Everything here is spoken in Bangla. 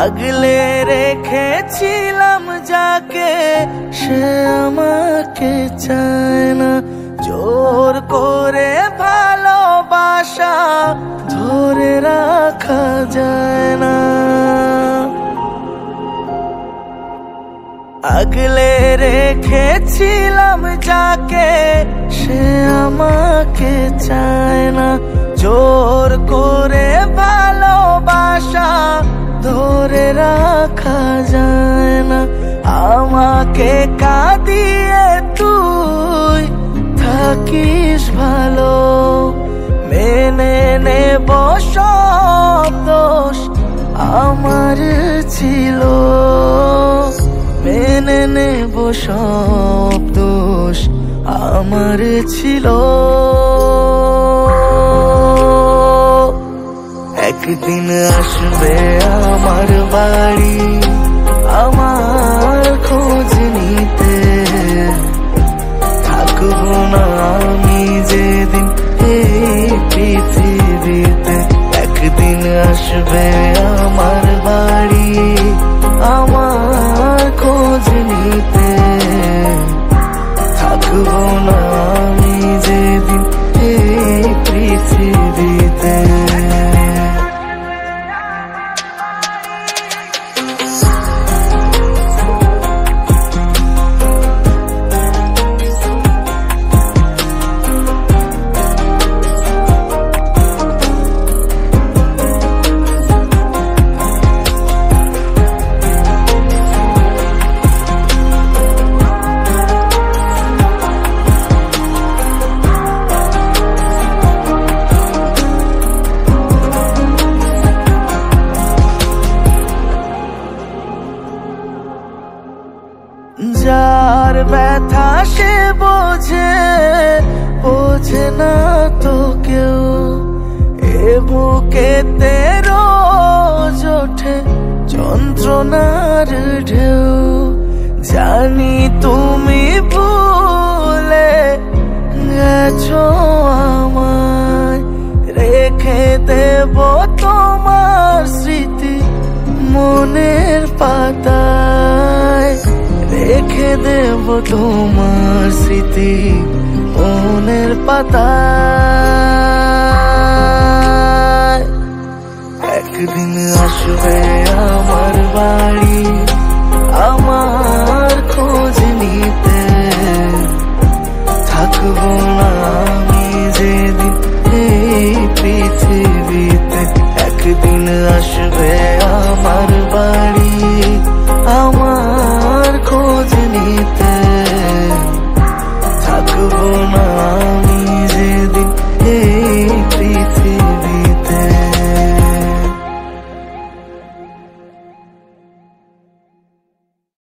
আগলে রেখেছিলাম যাকে সে আমাকে চায় না, জোর করে ভালোবাসা ধরে রাখা যায় না। আগলে রেখেছিলাম যাকে সে আমাকে চায় না, জোর করে ভালোবাসা ধরে রাখা যায় না। আমাকে কাঁদিয়ে তুই থাকিস ভালো, মেনে নেব সব দোষ আমার ছিল, মেনে নেব সব দোষ আমার ছিল। একদিন আসবে আমার বাড়ি আমার খোঁজ নিতে, থাকবো না আমি যেদিন এই পৃথিবীতে। একদিন আসবে আমার বাড়ি আমার খোঁজ নিতে, থাকবো না আমি যেদিন এই পৃথিবীতে। যার ব্যথা সে বোঝে, বোঝে না তো কেউ, এ বুকেতে রোজ ওঠে যন্ত্রণার ঢেউ। জানি তুমি ভুলে গেছো আমায়, রেখে দেব তোমার স্মৃতি মনের পাতায়, রেখে দেব তোমার স্মৃতি মনের পাতায়। একদিন আসবে আমার বাড়ি আমার খোঁজ নিতে, থাকবো